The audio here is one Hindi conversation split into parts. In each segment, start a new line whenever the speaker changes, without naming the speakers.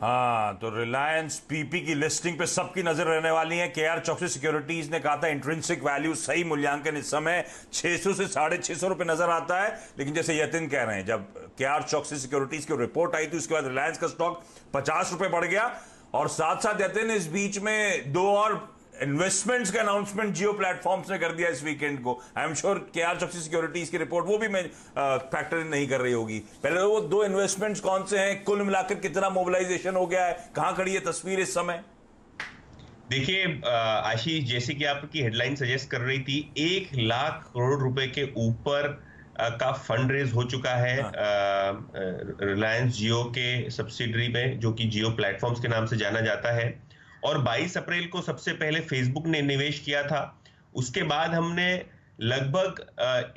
हाँ, तो रिलायंस पीपी की लिस्टिंग पे सबकी नजर रहने वाली है। केआर चौकसी सिक्योरिटीज ने कहा था इंट्रिंसिक वैल्यू सही मूल्यांकन इस समय 600 से 650 रुपए नजर आता है, लेकिन जैसे यतिन कह रहे हैं, जब केआर चौकसी सिक्योरिटीज की रिपोर्ट आई थी उसके बाद रिलायंस का स्टॉक 50 रुपए बढ़ गया। और साथ साथ यतिन, इस बीच में दो और इन्वेस्टमेंट्स का अनाउंसमेंट जियो प्लेटफॉर्म्स ने कर दिया इस वीकेंड को। आई एम श्योर के आर चौकसी सिक्योरिटीज की रिपोर्ट वो भी मैं फैक्टर इन नहीं कर रही होगी। पहले तो वो दो इन्वेस्टमेंट्स कौन से हैं, कुल मिलाकर कितना मोबिलाइजेशन हो गया है, कहां खड़ी है तस्वीर इस समय?
देखिए आशीष, जैसे कि आपकी हेडलाइन सजेस्ट कर रही थी, 1 लाख करोड़ रुपए के ऊपर का फंड रेज हो चुका है
हाँ।
रिलायंस जियो के सब्सिडरी में, जो कि जियो प्लेटफॉर्म्स के नाम से जाना जाता है। और 22 अप्रैल को सबसे पहले फेसबुक ने निवेश किया था। उसके बाद हमने लगभग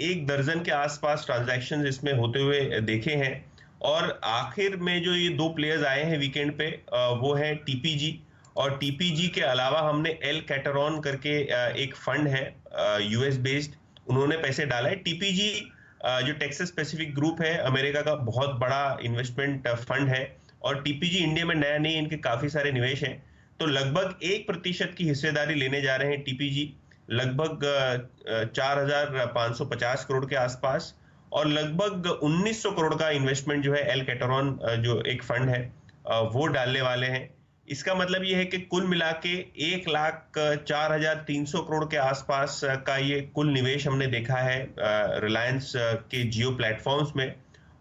1 दर्जन के आसपास ट्रांजैक्शन इसमें होते हुए देखे हैं। और आखिर में जो ये दो प्लेयर्स आए हैं वीकेंड पे, वो है टीपीजी। और टीपीजी के अलावा हमने एल कैटरॉन करके एक फंड है यूएस बेस्ड, उन्होंने पैसे डाला है। टीपीजी जो टेक्सास स्पेसिफिक ग्रुप है, अमेरिका का बहुत बड़ा इन्वेस्टमेंट फंड है। और टीपीजी इंडिया में नया नहीं, इनके काफी सारे निवेश हैं। तो लगभग 1% की हिस्सेदारी लेने जा रहे हैं टीपीजी, लगभग 4,550 करोड़ के आसपास। और लगभग 1,900 करोड़ का इन्वेस्टमेंट जो है एल कैटरॉन जो एक फंड है वो डालने वाले हैं। इसका मतलब ये है कि कुल मिला के 1,04,300 करोड़ के आसपास का ये कुल निवेश हमने देखा है रिलायंस के जियो प्लेटफॉर्म्स में।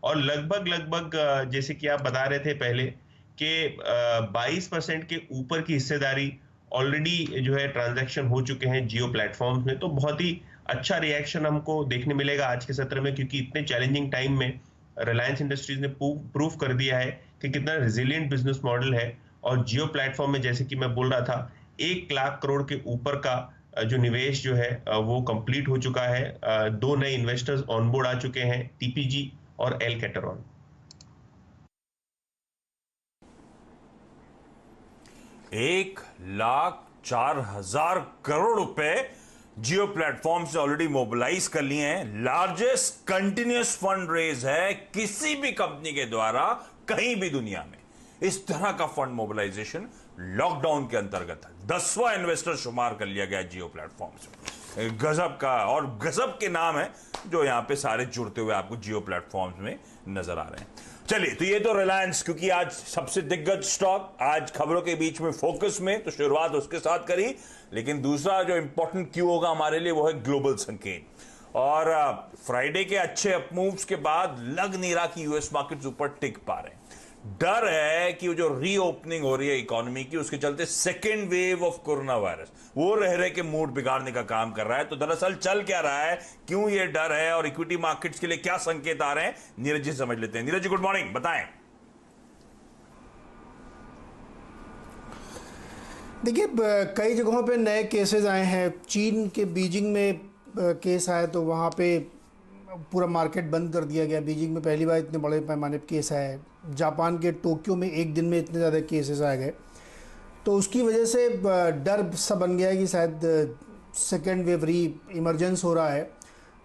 और लगभग लगभग जैसे कि आप बता रहे थे पहले कि 22% के ऊपर की हिस्सेदारी ऑलरेडी जो है ट्रांजैक्शन हो चुके हैं जियो प्लेटफॉर्म्स में। तो बहुत ही अच्छा रिएक्शन हमको देखने मिलेगा आज के सत्र में, क्योंकि इतने चैलेंजिंग टाइम में रिलायंस इंडस्ट्रीज ने प्रूव कर दिया है कि कितना रिजिलियंट बिजनेस मॉडल है। और जियो प्लेटफॉर्म में, जैसे कि मैं बोल रहा था, 1 लाख करोड़ के ऊपर का जो निवेश जो है वो कंप्लीट हो चुका है। दो नए इन्वेस्टर्स ऑनबोर्ड आ चुके हैं, टीपीजी और एल कैटरॉन।
1,04,000 करोड़ रुपए जियो प्लेटफॉर्म से ऑलरेडी मोबिलाइज कर लिए हैं। लार्जेस्ट कंटिन्यूस फंड रेज है किसी भी कंपनी के द्वारा कहीं भी दुनिया में। इस तरह का फंड मोबिलाइजेशन लॉकडाउन के अंतर्गत 10वां इन्वेस्टर शुमार कर लिया गया जियो प्लेटफॉर्म्स में। गजब का, और गजब के नाम है जो यहां पे सारे जुड़ते हुए आपको जियो प्लेटफॉर्म्स में नजर आ रहे हैं। चलिए, तो ये तो रिलायंस, क्योंकि आज सबसे दिग्गज स्टॉक आज खबरों के बीच में फोकस में, तो शुरुआत उसके साथ करी। लेकिन दूसरा जो इंपॉर्टेंट क्यू होगा हमारे लिए वो है ग्लोबल संकेत। और फ्राइडे के अच्छे अपमूव्स के बाद लग नहीं रहा कि यूएस मार्केट्स ऊपर टिक पा रहे हैं। डर है कि वो जो रीओपनिंग हो रही है इकोनॉमी की, उसके चलते second wave of corona virus वो रह के मूड बिगाड़ने का काम कर रहा है। तो दरअसल चल क्या रहा है, क्यों ये डर है, और इक्विटी मार्केट्स के लिए क्या संकेत आ रहे हैं, नीरज जी समझ लेते हैं। नीरज जी, गुड मॉर्निंग, बताएं।
देखिए, कई जगहों पे नए केसेस आए हैं। चीन के बीजिंग में केस आया तो वहाँ पे पूरा मार्केट बंद कर दिया गया। बीजिंग में पहली बार इतने बड़े पैमाने पर केस आए। जापान के टोक्यो में एक दिन में इतने ज़्यादा केसेस आ गए, तो उसकी वजह से डर सा बन गया है कि शायद सेकेंड वेव री इमरजेंस हो रहा है।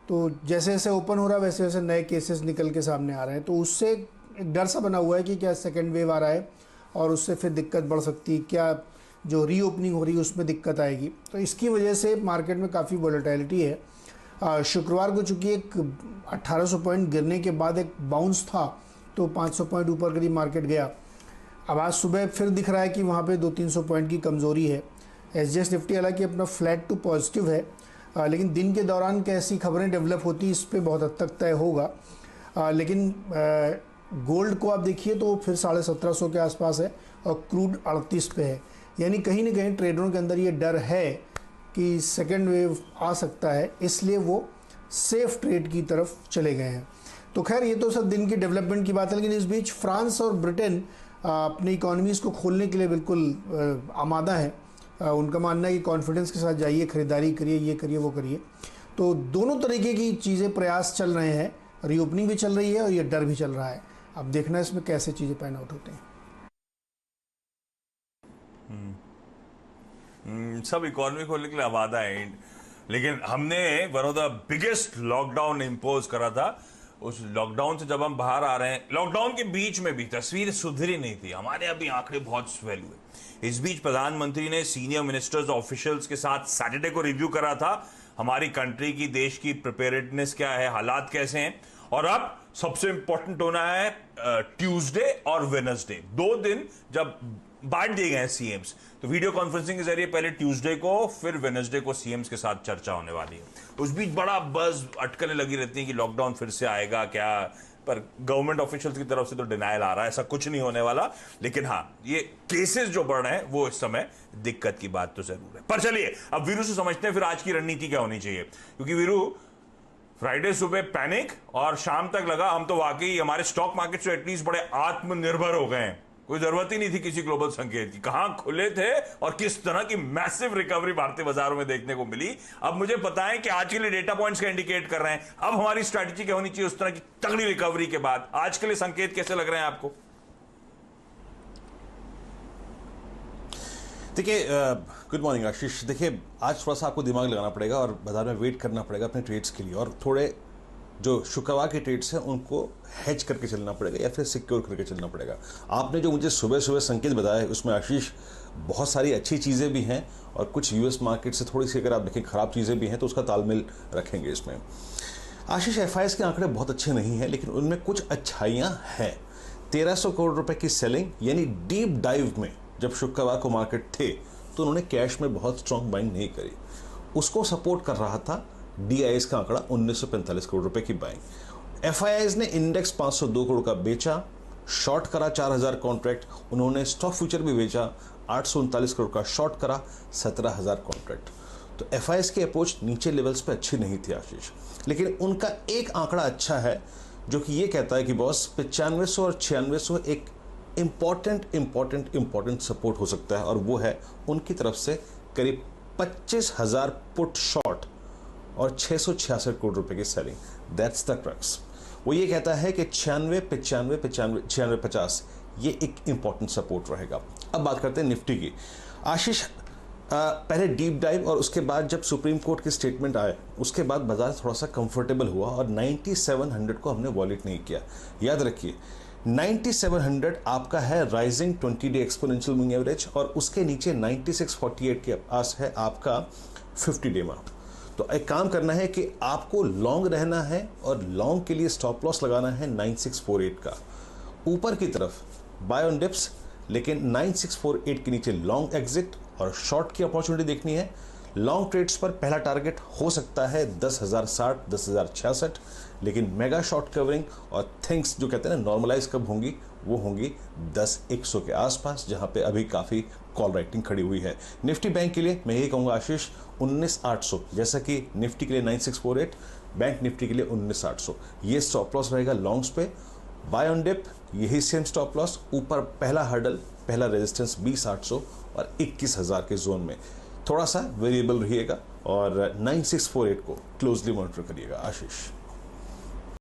तो जैसे जैसे ओपन हो रहा है वैसे वैसे नए केसेस निकल के सामने आ रहे हैं। तो उससे एक डर सा बना हुआ है कि क्या सेकेंड वेव आ रहा है और उससे फिर दिक्कत बढ़ सकती है, क्या जो रीओपनिंग हो रही है उसमें दिक्कत आएगी। तो इसकी वजह से मार्केट में काफ़ी वॉलेटिलिटी है। शुक्रवार को चूँकि एक 1800 पॉइंट गिरने के बाद एक बाउंस था, तो 500 पॉइंट ऊपर करीब मार्केट गया। अब आज सुबह फिर दिख रहा है कि वहाँ पे 200-300 पॉइंट की कमज़ोरी है। एसजीएस निफ्टी हालांकि अपना फ्लैट टू पॉजिटिव है, लेकिन दिन के दौरान कैसी खबरें डेवलप होती इस पर बहुत हद तक तय होगा। लेकिन गोल्ड को आप देखिए तो फिर 1750 के आसपास है और क्रूड 38 पे है। यानी कहीं ना कहीं ट्रेडरों के अंदर ये डर है कि सेकेंड वेव आ सकता है, इसलिए वो सेफ ट्रेड की तरफ चले गए हैं। तो खैर, ये तो सब दिन की डेवलपमेंट की बात है। लेकिन इस बीच फ्रांस और ब्रिटेन अपनी इकोनॉमीज़ को खोलने के लिए बिल्कुल आमादा है। उनका मानना है कि कॉन्फिडेंस के साथ जाइए, ख़रीदारी करिए, ये करिए, वो करिए। तो दोनों तरीके की चीज़ें, प्रयास चल रहे हैं। रीओपनिंग भी चल रही है और ये डर भी चल रहा है। अब देखना है इसमें कैसे चीज़ें पैन आउट होते हैं।
सब इकोनॉमी खोलने के लिए आवादा है, लेकिन हमने one of the biggest lockdown impose करा था उस लॉकडाउन से जब हम बाहर आ रहे हैं, लॉकडाउन के बीच में भी तस्वीर सुधरी नहीं थी, हमारे अभी आंकड़े बहुत स्वेल हुए। इस बीच प्रधानमंत्री ने सीनियर मिनिस्टर्स ऑफिशियल्स के साथ सैटरडे को रिव्यू करा था, हमारी कंट्री की, देश की प्रिपेयर्डनेस क्या है, हालात कैसे हैं। और अब सबसे इंपॉर्टेंट होना है ट्यूसडे और वेडनेसडे, 2 दिन जब बांट दिए गए हैं सीएम्स, तो वीडियो कॉन्फ्रेंसिंग के जरिए पहले ट्यूसडे को फिर वेडनेसडे को सीएम्स के साथ चर्चा होने वाली है। उस बीच बड़ा बज अटकलें लगी रहती हैं कि लॉकडाउन फिर से आएगा क्या, पर गवर्नमेंट ऑफिशियल्स की तरफ से तो डिनायल आ रहा है, ऐसा कुछ नहीं होने वाला। लेकिन हाँ, ये केसेस जो बढ़ रहे हैं वो इस समय दिक्कत की बात तो जरूर है। पर चलिए अब वीरू से समझते हैं फिर आज की रणनीति क्या होनी चाहिए, क्योंकि वीरू फ्राइडे सुबह पैनिक और शाम तक लगा हम तो वाकई हमारे स्टॉक मार्केट से एटलीस्ट बड़े आत्मनिर्भर हो गए हैं, कोई जरूरत ही नहीं थी किसी ग्लोबल संकेत की, कहां खुले थे और किस तरह की मैसिव रिकवरी भारतीय बाजारों में देखने को मिली। अब मुझे पता है कि आज के लिए डेटा पॉइंट्स का इंडिकेट कर रहे हैं, अब हमारी स्ट्रैटेजी क्या होनी चाहिए उस तरह की तगड़ी रिकवरी के बाद। आज के लिए संकेत कैसे लग रहे हैं आपको?
देखिए, गुड मॉर्निंग आशीष। देखिए, आज थोड़ा सा आपको दिमाग लगाना पड़ेगा और बाजार में वेट करना पड़ेगा अपने ट्रेड्स के लिए, और थोड़े जो शुक्रवार के ट्रेड्स हैं उनको हेज करके चलना पड़ेगा या फिर सिक्योर करके चलना पड़ेगा। आपने जो मुझे सुबह सुबह संकेत बताया उसमें आशीष बहुत सारी अच्छी चीज़ें भी हैं और कुछ यूएस मार्केट से थोड़ी सी अगर आप देखें ख़राब चीज़ें भी हैं, तो उसका तालमेल रखेंगे इसमें। आशीष, एफआईएस के आंकड़े बहुत अच्छे नहीं हैं, लेकिन उनमें कुछ अच्छाइयाँ हैं। 1300 करोड़ रुपए की सेलिंग, यानी डीप डाइव में जब शुक्रवार को मार्केट थे तो उन्होंने कैश में बहुत स्ट्रॉन्ग बाइंग नहीं करी, उसको सपोर्ट कर रहा था डीआईएस का आंकड़ा 1945 करोड़ रुपए की बाइंग। एफआईआईज ने इंडेक्स 502 करोड़ का बेचा, शॉर्ट करा 4000 कॉन्ट्रैक्ट, उन्होंने स्टॉक फ्यूचर भी बेचा, 839 करोड़ का शॉर्ट करा, 17000 कॉन्ट्रैक्ट। तो एफआईआईज की अप्रोच नीचे लेवल्स पे अच्छी नहीं थी आशीष, लेकिन उनका एक आंकड़ा अच्छा है जो कि ये कहता है कि बॉस 9500 और 9600 एक इंपॉर्टेंट सपोर्ट हो सकता है, और वो है उनकी तरफ से करीब 25,000 पुट शॉर्ट और 666 करोड़ रुपए की सेलिंग। That's the crux. वो ये कहता है कि 96, 50 ये एक इंपॉर्टेंट सपोर्ट रहेगा। अब बात करते हैं निफ्टी की। आशीष, पहले डीप डाइव और उसके बाद जब सुप्रीम कोर्ट की स्टेटमेंट आए उसके बाद बाजार थोड़ा सा कंफर्टेबल हुआ और 9700 को हमने वॉलेट नहीं किया। याद रखिए 9700 आपका है rising 20 day exponential moving average, और उसके नीचे 9648 के पास है आपका 50 डे मार्क। तो एक काम करना है कि आपको लॉन्ग रहना है और लॉन्ग के लिए स्टॉप लॉस लगाना है 9648 का, ऊपर की तरफ बाय ऑन डिप्स, लेकिन 9648 के नीचे लॉन्ग एग्जिट और शॉर्ट की अपॉर्चुनिटी देखनी है। लॉन्ग ट्रेड्स पर पहला टारगेट हो सकता है 10,060, 10,066, लेकिन मेगा शॉर्ट कवरिंग और थिंग्स जो कहते हैं ना नॉर्मलाइज कब होंगी, वो होंगी 10,100 के आसपास, जहां पे अभी काफ़ी कॉल राइटिंग खड़ी हुई है। निफ्टी बैंक के लिए मैं यही कहूँगा आशीष 19,800, जैसा कि निफ्टी के लिए 9648, बैंक निफ्टी के लिए 19,800, ये स्टॉप लॉस रहेगा लॉन्ग्स पे। बाय ऑन डिप यही सेम स्टॉप लॉस, ऊपर पहला हर्डल, पहला रेजिस्टेंस 20,800 और 21,000 के जोन में। थोड़ा सा वेरिएबल रहिएगा और 9648 को क्लोजली मॉनिटर करिएगा आशीष।